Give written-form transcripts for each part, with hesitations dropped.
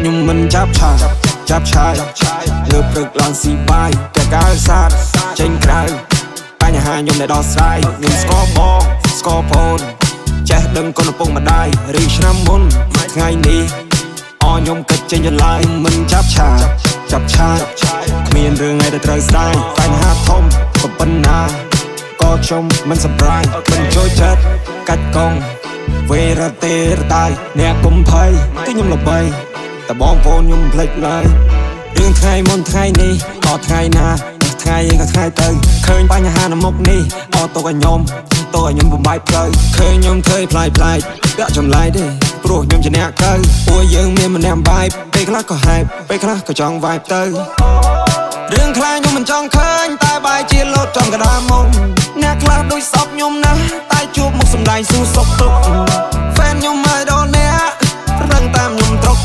ខ្ញុំមិនចាប់ឆាយលើព្រឹកឡើងស៊ីបាយតែកើសាទចេញក្រៅបញ្ហាខ្ញុំដែលដោះស្រាយខ្ញុំស្គាល់បងស្គាល់ប្អូនចេះដឹងកូនឪពុកម្ដាយរីឆ្នាំមុនថ្ងៃនេះខ្ញុំគិតចេញចន្លើយមិនចាប់ឆាយគ្មានរឿងអីដែលត្រូវស្ដាយបញ្ហាធំក៏ប៉ុណ្ណាក៏ខ្ញុំមិនសម្រាយមិនចូលចិត្តកាច់កងវេរទេរតាយអ្នកកុំភ័យគឺខ្ញុំល្បីតែបងប្អូនខ្ញុំភ្លេចឡើយរឿងថ្ងៃមុនថ្ងៃនេះក៏ថ្ងៃណាថ្ងៃក៏ថ្ងៃទៅឃើញបញ្ហានៅមុខនេះទុកឲ្យខ្ញុំបំបាយផ្លូវឃើញខ្ញុំធ្វើផ្លាយពាក់ចម្លែកទេព្រោះខ្ញុំជាអ្នកទៅពួកយើងមានម្នាក់បាយពេលខ្លះក៏ហែបពេលខ្លះក៏ចង់វាយទៅរឿងខ្លះខ្ញុំមិនចង់ឃើញតែបាយជាលោតចង់កដាមុំអ្នកខ្លះដូចសពខ្ញុំណាស់តែជួបមុខសម្ដែងស៊ូសុកទុកហ្វេនខ្ញុំឲ្យដល់អ្នករឹងតាមខ្ញុំត្រុក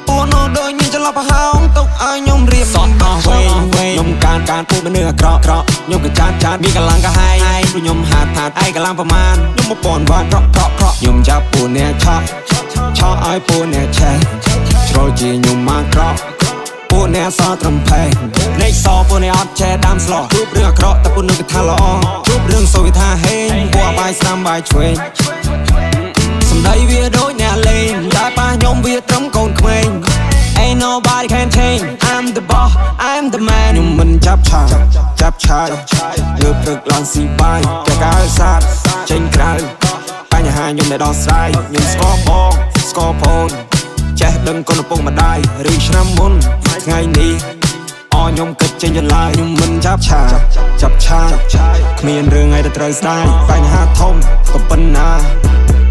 ពួកនោះដូចមានចន្លោះប្រហោងទុកឲ្យខ្ញុំរៀបសតអស់វែងខ្ញុំការពួកមនុស្សអាក្រក់ខ្ញុំក៏ចាត់មានកម្លាំងកាហាយព្រោះខ្ញុំហាត់ឯងកម្លាំងប្រមាណខ្ញុំ1000វ៉ាត់ក្រក់ខ្ញុំចាប់ពួកអ្នកឆក់ឲ្យពួកអ្នកឆេះជ្រុលជាខ្ញុំមកក្រក់ពួកអ្នកសត្រឹមផេះលេខសពួកអ្នកអត់ចេះដាំស្លោះជួបរឿងអាក្រក់តែពួកនឹងគេថាល្អជួបរឿងសូវគេថាហេងពួកបាយស្ដាំបាយឆ្វេងសម្ដីវាដូចអ្នកលេងតែប៉ះខ្ញុំវាត្រឹមកូនក្មេង Ain't nobody can change I'm the boss I'm the man ខ្ញុំមិនចាប់ឆាយលើព្រឹកឡើងស៊ីបាយតែកើសាទចេញក្រៅបញ្ហាខ្ញុំដែលដោះស្រាយខ្ញុំស្គាល់បងស្គាល់ប្អូនចេះដឹងកូនឪពុកម្ដាយរីឆ្នាំមុនថ្ងៃនេះខ្ញុំគិតចេញចន្លើយខ្ញុំមិនចាប់ឆាយគ្មានរឿងអីដែលត្រូវស្ដាយបញ្ហាធំក៏ប៉ុណ្ណា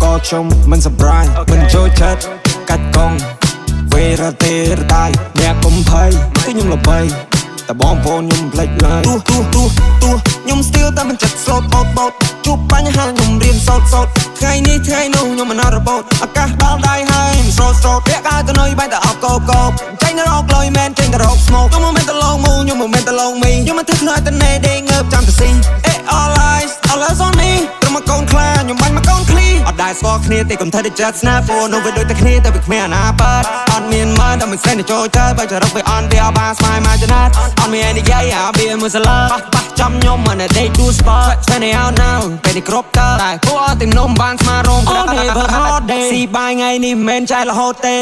ក៏ខ្ញុំមិនសម្រាយមិនចូលចិត្តកាច់កងវេរទេរតាយអ្នកកុំភ័យគឺខ្ញុំល្បីតែបងប្អូនខ្ញុំភ្លេចឡើយទោះខ្ញុំស្ទៀលតែមិនចិត្តស្លូតបោតជួបបញ្ហាខ្ញុំរៀនសោតថ្ងៃនេះថ្ងៃនោះខ្ញុំមិនអត់របូតអាកាសដល់ដៃហើយមិនស្រោតពាក់កាយទៅនុយបែរតែអបកោចេញទៅរកលុយមែនចេញទៅរកស្មោកខ្ញុំមិនមែនទៅឡងមូខ្ញុំមិនមែនទៅឡងមីខ្ញុំមិនធ្វើខ្លួនឲ្យតែណែដេងើបចាំទៅស៊ី all eyes on me ត្រឹមមកកូនខ្លាខ្ញុំបាញ់មកកូនឃ្លីអត់ដែរស្គាល់គ្នាទេកុំធ្វើតែចិត្តស្នាព្រោះនោះវាដូចតែគ្នាតែវាគ្មានអនាគតអត់មានមើលតែមិនស្នេហ៍ទៅចូលចិត្តបើចរិតវាអន់វាអបាស្មាយមកចំណាត់អត់មាននិយាយអាវាមួយសាឡាប៉ះចំខ្ញុំមិនតែ day to spot ស្នេហ៍ out now ពេលនេះគ្រប់តើតែពួកអត់ទីនំបានស្មារងប្រដាក់ស៊ីបាយថ្ងៃនេះមិនមែនចែករហូតទេ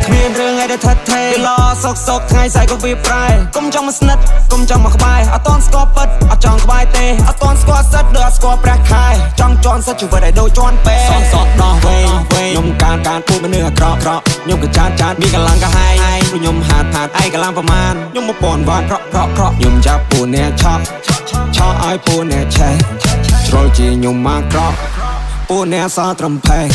គ្មានរឿងអីដែលថិតថេរឡសុកថ្ងៃស្អែកក៏វាប្រែកុំចង់មកស្និទ្ធកុំចង់មកក្បែរអត់តន់ស្គាល់ពិតអត់ចង់ក្បែរទេអត់តន់ស្គាល់សិតដូចអត់ស្គាល់ព្រះខែចង់ជន់សិតជីវិតឲ្យដូចជន់ពេសតដោះវែងខ្ញុំការពួកមនុស្សអាក្រក់ខ្ញុំក៏ចាត់មានកម្លាំងកាហាយព្រោះខ្ញុំហាត់ឯងកម្លាំងប្រមាណខ្ញុំ1000វ៉ាត់ក្រក់ខ្ញុំចាប់ពួកអ្នកឆក់ឲ្យពួកអ្នកឆេះជ្រុលជាខ្ញុំមកក្រក់ពួកអ្នកសត្រឹមផេះ